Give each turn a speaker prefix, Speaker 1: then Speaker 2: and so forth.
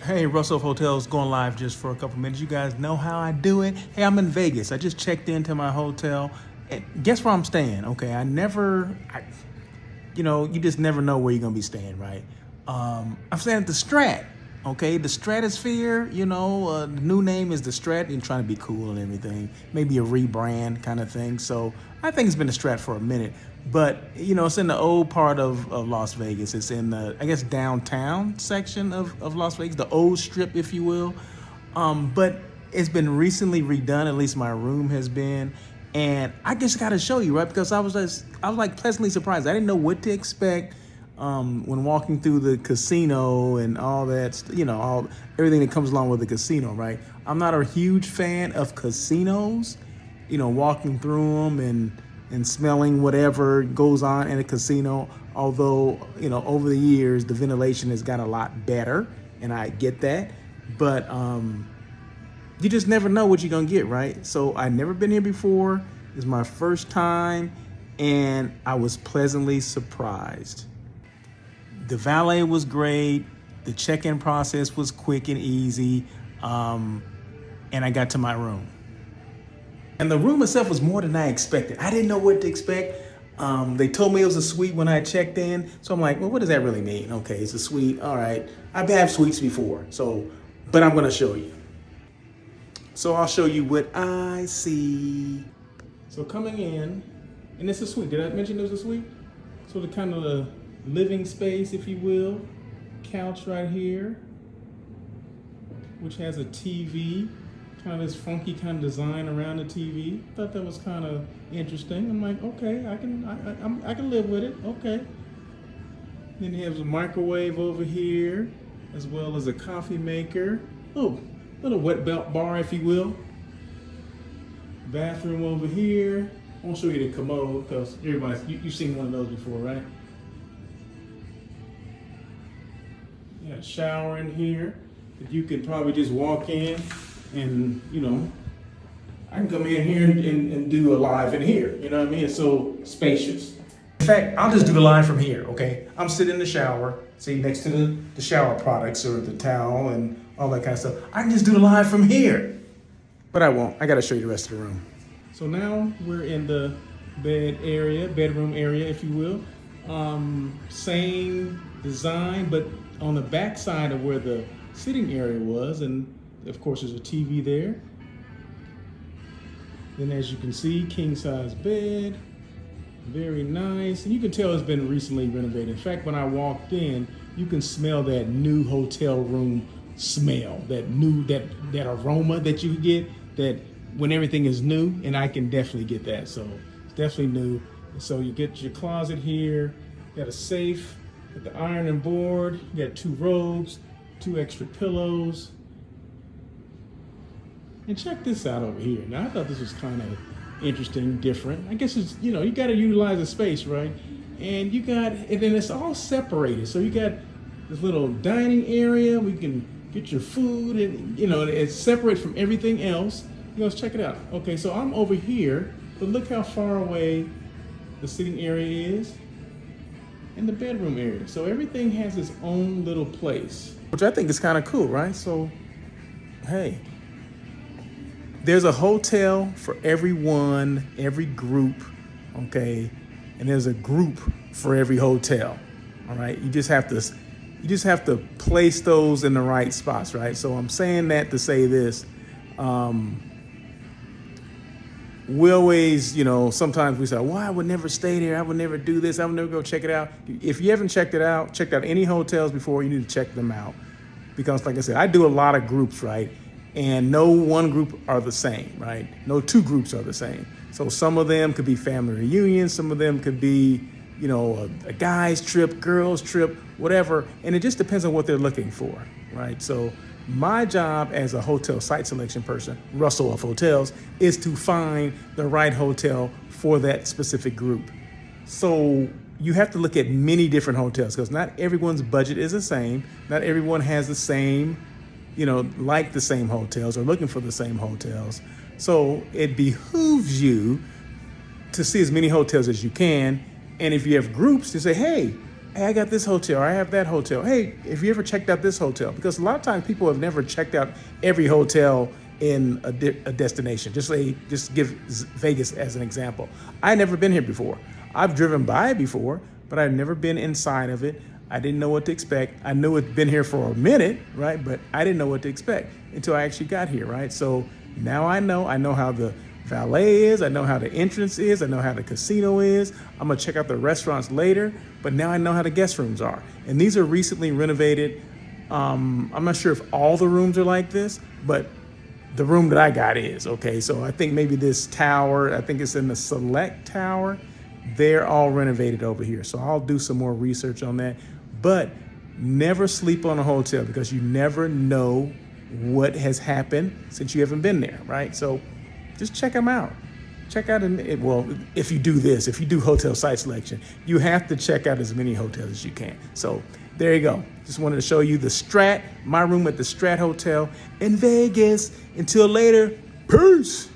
Speaker 1: Hey, Russell Hotels going live just for a couple minutes. You guys know how I do it. Hey, I'm in Vegas. I just checked into my hotel. And guess where I'm staying? Okay, you just never know where you're gonna be staying, right? I'm staying at the Strat. Okay, the Stratosphere. The new name is the Strat. And trying to be cool and everything. Maybe a rebrand kind of thing. So I think it's been the Strat for a minute. But it's in the old part of Las Vegas. It's in the, I guess, downtown section of Las Vegas, the old strip, if you will. But it's been recently redone. At least my room has been. And I just got to show you, right? Because I was like pleasantly surprised. I didn't know what to expect when walking through the casino and all that, everything that comes along with the casino, right? I'm not a huge fan of casinos, walking through them and smelling whatever goes on in a casino. Although, over the years, the ventilation has got a lot better, and I get that. But you just never know what you're gonna get, right? So I've never been here before. It's my first time, and I was pleasantly surprised. The valet was great. The check-in process was quick and easy, and I got to my room. And the room itself was more than I expected. I didn't know what to expect. They told me it was a suite when I checked in, so I'm like, well, what does that really mean? Okay, it's a suite. All right, I've had suites before, but I'm gonna show you. So I'll show you what I see. So coming in, and it's a suite. Did I mention it was a suite? So the kind of the living space, if you will. Couch right here, which has a TV, kind of this funky kind of design around the TV. Thought that was kind of interesting. I'm like, okay, I can live with it. Okay. Then he has a microwave over here, as well as a coffee maker. Oh, little wet belt bar, if you will. Bathroom over here. I won't show you the commode because you've seen one of those before, right? You got a shower in here that you can probably just walk in and, I can come in here and do a live in here. You know what I mean? It's so spacious. In fact, I'll just do the live from here, okay? I'm sitting in the shower, see, next to the shower products or the towel and all that kind of stuff. I can just do the live from here. But I won't. I got to show you the rest of the room. So now we're in the bedroom area, if you will. Same design, but on the back side of where the sitting area was, and of course there's a TV there. Then as you can see, king size bed, very nice. And you can tell it's been recently renovated. In fact, when I walked in, you can smell that new hotel room smell, that aroma that you get that when everything is new, and I can definitely get that. So it's definitely new. So you get your closet here, got a safe, got the ironing board, you got 2 robes, 2 extra pillows. And check this out over here. Now I thought this was kind of interesting, different. I guess it's, you got to utilize the space, right? And then it's all separated. So you got this little dining area, we can get your food and, it's separate from everything else. Let's check it out. Okay, so I'm over here, but look how far away the sitting area is and the bedroom area. So everything has its own little place, which I think is kind of cool, right? So, hey, there's a hotel for everyone, every group, okay? And there's a group for every hotel, all right? You just have to place those in the right spots, right? So I'm saying that to say this. We always, sometimes we say, well, I would never stay there. I would never do this. I would never go check it out. If you haven't checked out any hotels before, you need to check them out. Because like I said, I do a lot of groups, right? And no one group are the same, right? No 2 groups are the same. So some of them could be family reunions. Some of them could be, a guy's trip, girl's trip, whatever. And it just depends on what they're looking for, right? So my job as a hotel site selection person, Russell of Hotels, is to find the right hotel for that specific group. So you have to look at many different hotels because not everyone's budget is the same. Not everyone has the same, like the same hotels or looking for the same hotels. So it behooves you to see as many hotels as you can. And if you have groups, you say, hey, Hey, I got this hotel, or I have that hotel. Hey, have you ever checked out this hotel? Because a lot of times people have never checked out every hotel in a destination. Just give Vegas as an example. I never been here before. I've driven by it before, but I've never been inside of it. I didn't know what to expect. I knew it'd been here for a minute, right? But I didn't know what to expect until I actually got here, right? So now I know. I know how the valet is. I know how the entrance is. I know how the casino is. I'm gonna check out the restaurants later, but now I know how the guest rooms are. And these are recently renovated. I'm not sure if all the rooms are like this, but the room that I got is, okay? So I think maybe this tower, I think it's in the Select Tower, they're all renovated over here. So I'll do some more research on that. But never sleep on a hotel because you never know what has happened since you haven't been there, right? So just check them out. Check out, well, if you do this, if you do hotel site selection, you have to check out as many hotels as you can. So there you go. Just wanted to show you the Strat, my room at the Strat Hotel in Vegas. Until later, peace.